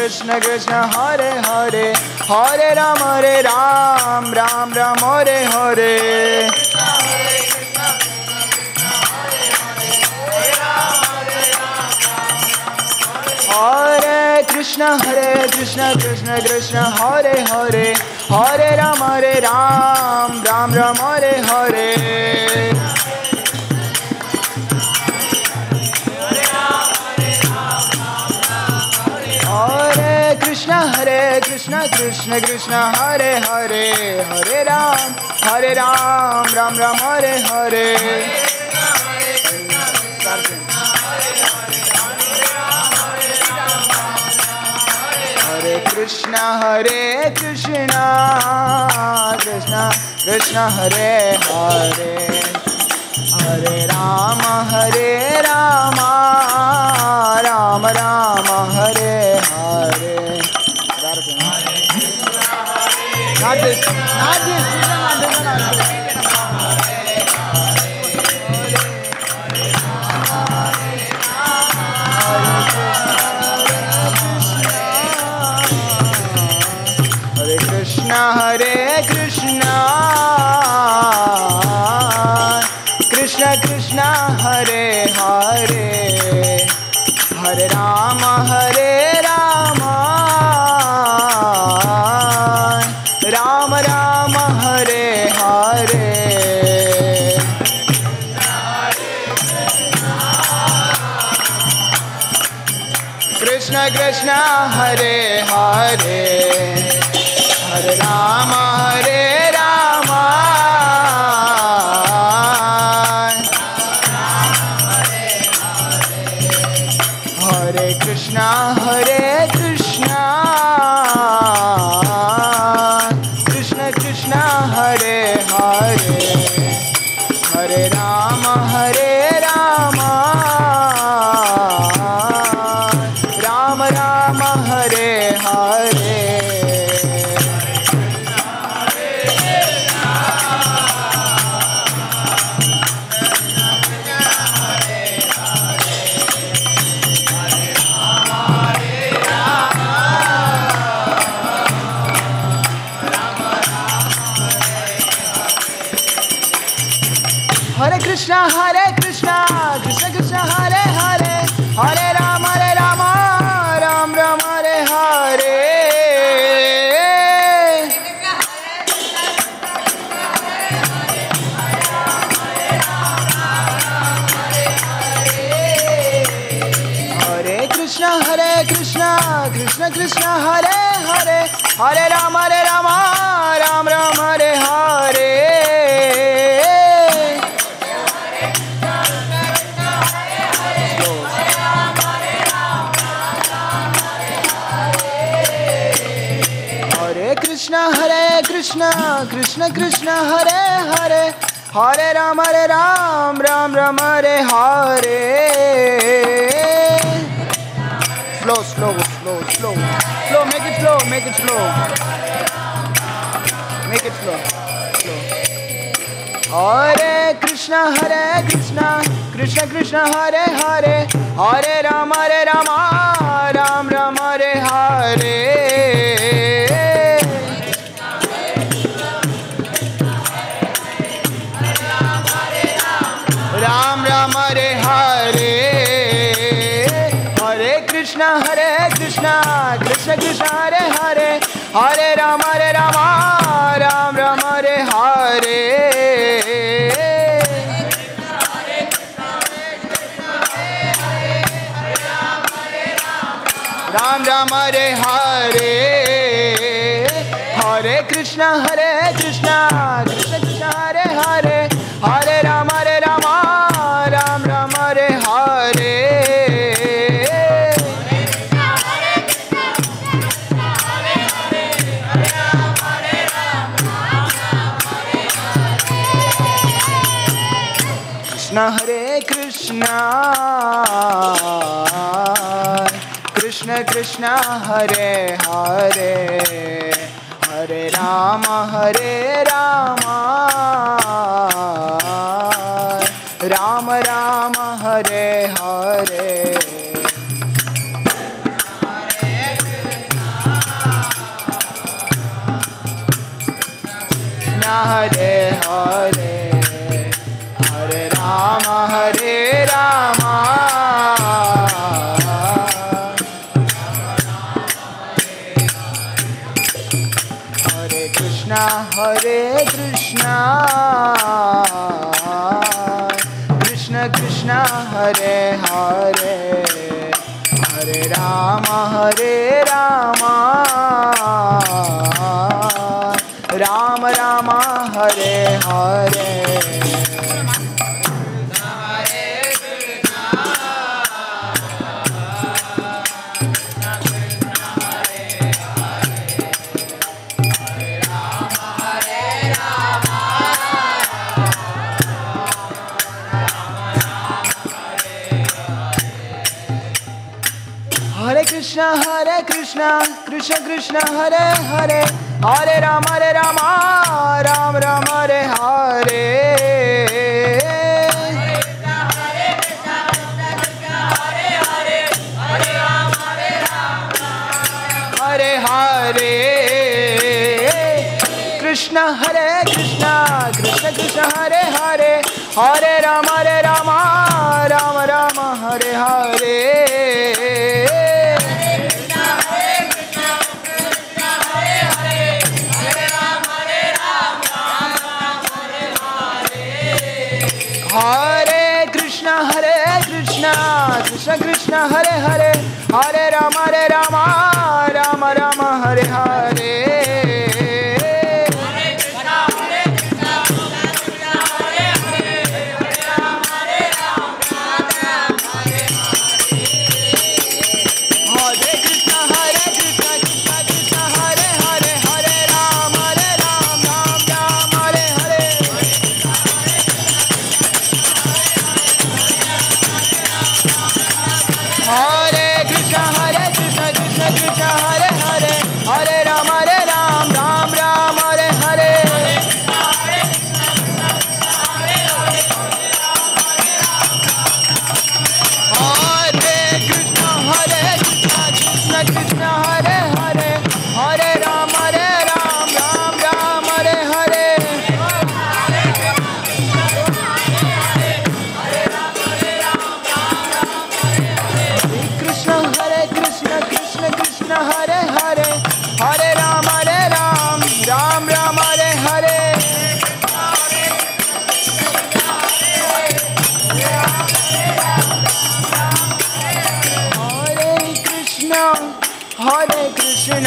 Krishna Krishna Hare Hare Hare Ram Ram Ram Hare Hare Hare Krishna Krishna Krishna Hare Hare Hare Ram Ram Ram Hare Hare Hare Krishna Krishna Krishna Hare Hare Hare Ram Ram Ram Hare Hare Hare Krishna Krishna Krishna Hare Hare Hare Rama Rama Rama Hare Hare Not this. Hare Krishna, Krishna Krishna, Hare Hare, Hare Rama, Rama Rama, Hare Hare. Krishna Krishna, Hare Hare, Hare Rama, Hare Krishna, Hare Krishna, Krishna Krishna Krishna Hare Hare Hare Rama Ram Ram Hare Hare Hare Krishna Krishna Krishna Hare Hare Hare Rama Ram Ram Hare Hare Hare Krishna Krishna Krishna Hare Hare Hare Rama Ram Ram Hare Hare Slow, make it slow, make it slow. Hare Krishna Krishna Krishna Hare Hare Hare Rama Ram Ram Hare Hare Ram Ram Hare Hare Krishna Krishna Krishna Hare Hare Hare Rama Ram Ram Hare Hare Ram Ram Hare Hare Hare Krishna Krishna Krishna Hare Hare Hare Rama Ram Ram Hare Hare Hare Krishna Krishna Krishna Hare Hare Hare Rama Rama Rama Hare Hare Hare Hare Hare Rama Hare Krishna Krishna Krishna Hare Hare Hare Rama Rama Rama Hare Hare Hare Krishna Krishna Krishna Hare Hare Hare Rama Ram Ram Hare Hare Hare Hare Krishna Krishna Krishna Hare Hare Hare Rama Ram Ram Hare Hare Hare Krishna Krishna Krishna Hare Hare Hare Rama Rama Hare Hare Hare Krishna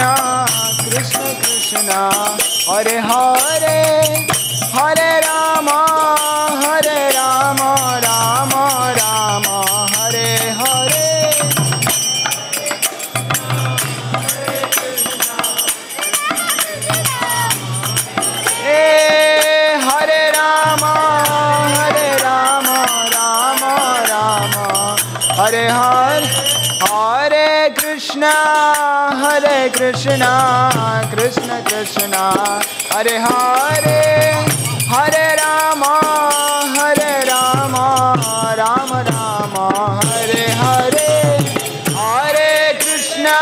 Krishna, Krishna Krishna, Hare Hare, Hare Rama, Rama Rama, Hare Hare. Hare Rama, Rama Rama, Hare Hare. Hare Krishna, Krishna Krishna, Hare Hare, Hare Rama, Rama Rama, Hare Hare. Hare Krishna,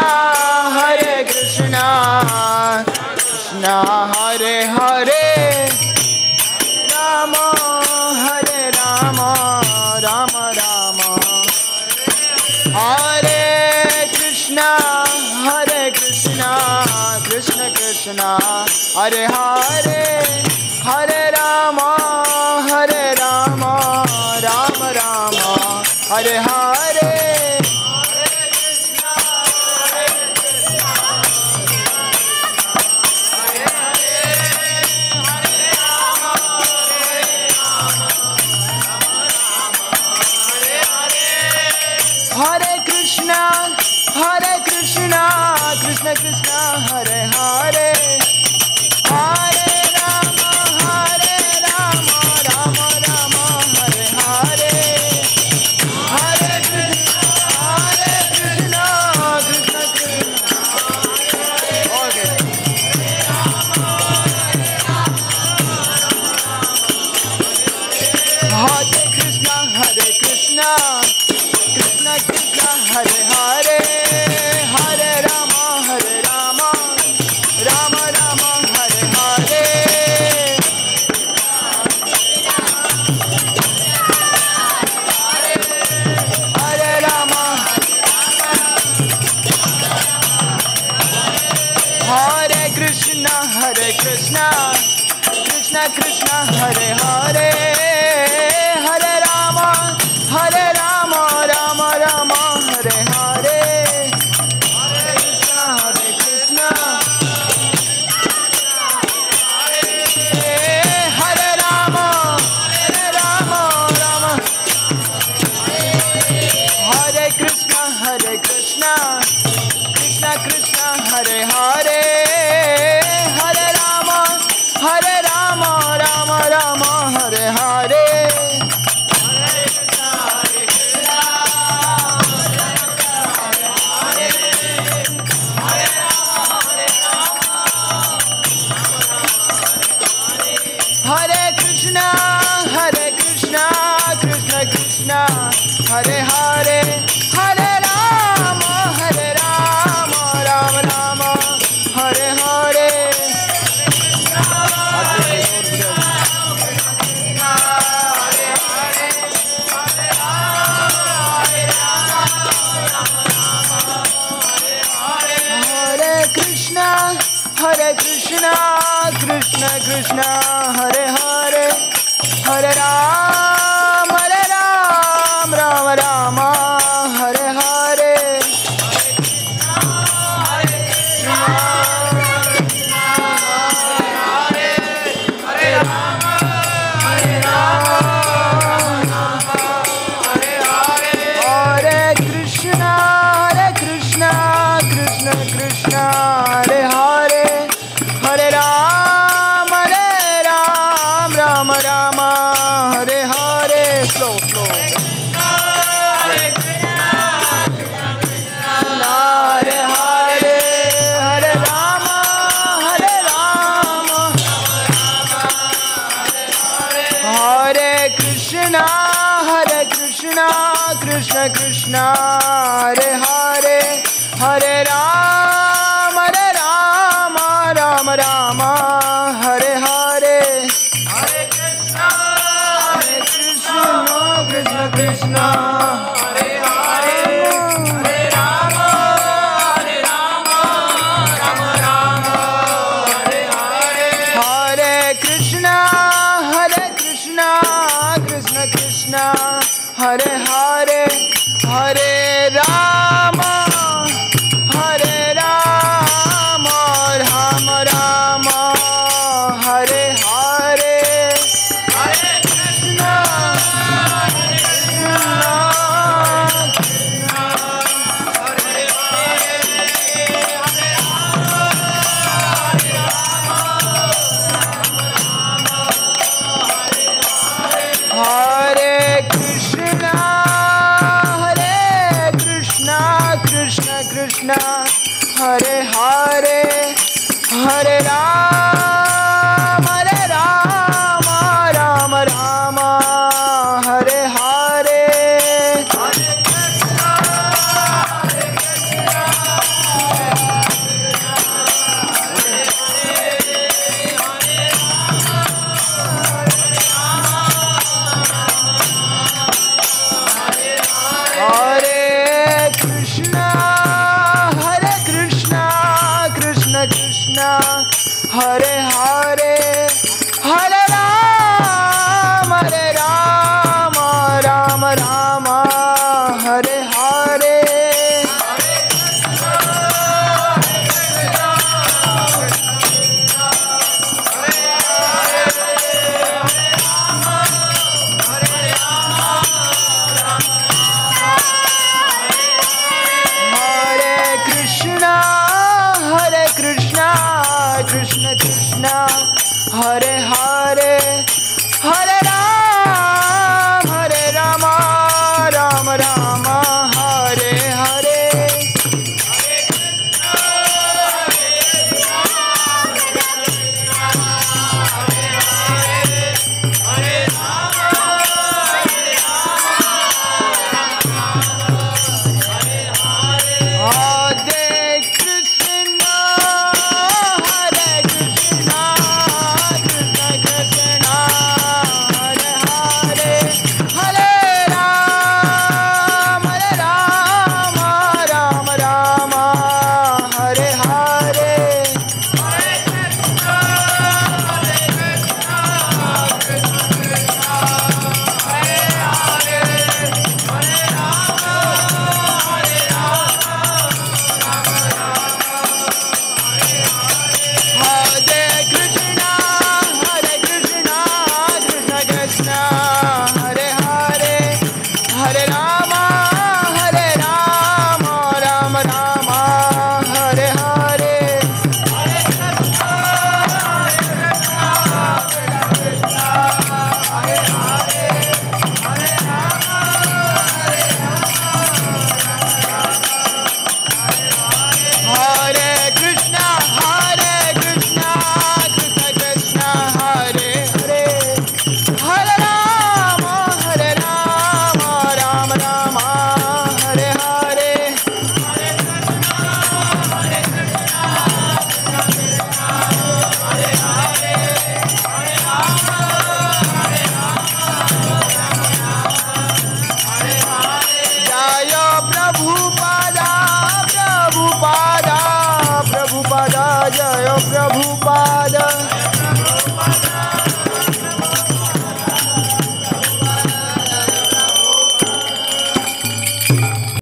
Krishna Hare Hare, Rama Rama, Rama Rama. Hare Krishna, Krishna Krishna, Hare Hare, Hare Rama, Rama Rama, Hare Hare. Hare Krishna, Krishna Krishna, Hare Hare, Hare Rama, Rama Rama, Hare Hare. Hare Krishna, Krishna Krishna. Okay. Hare Krishna, Krishna Krishna, Hare Hare, Hare Rama, Rama Rama, Hare Hare. Hare Rama, Hare Krishna, Krishna Krishna, Hare Hare, Hare Rama, Rama Rama, Hare Hare. Hare Krishna, Hare Rama, Rama Rama. Hare Krishna, Krishna Krishna, Hare Hare, Hare Rama, Rama Rama, Hare Hare. Hare Krishna, Krishna Krishna, Hare Hare, Hare Rama, Rama Rama, Hare Hare. Hare Krishna, Krishna Krishna, Hare Hare, Hare Rama, Rama Rama, Hare Hare. Hare Krishna, Krishna Krishna, Hare Hare, Hare Rama, Rama Rama, Hare Hare. Slow. Hare Rama, Hare Krishna, Krishna Krishna, Hare Hare, Hare Rama, Rama Rama, Hare Hare. Hare Krishna, Krishna Krishna, Hare Hare, Hare Rama, Rama Rama, Hare Hare. Hare Krishna, Krishna Krishna, Hare Hare, Hare Rama, Rama Hare Ram, Ram Rama, Hare Hare. Hare Hare, Hare Ram, Ram Rama, Hare Hare. Krishna Krishna, Hare Hare, Hare Rama, Ram Rama, Hare Hare. Prabhupada, Jaya Prabhupada.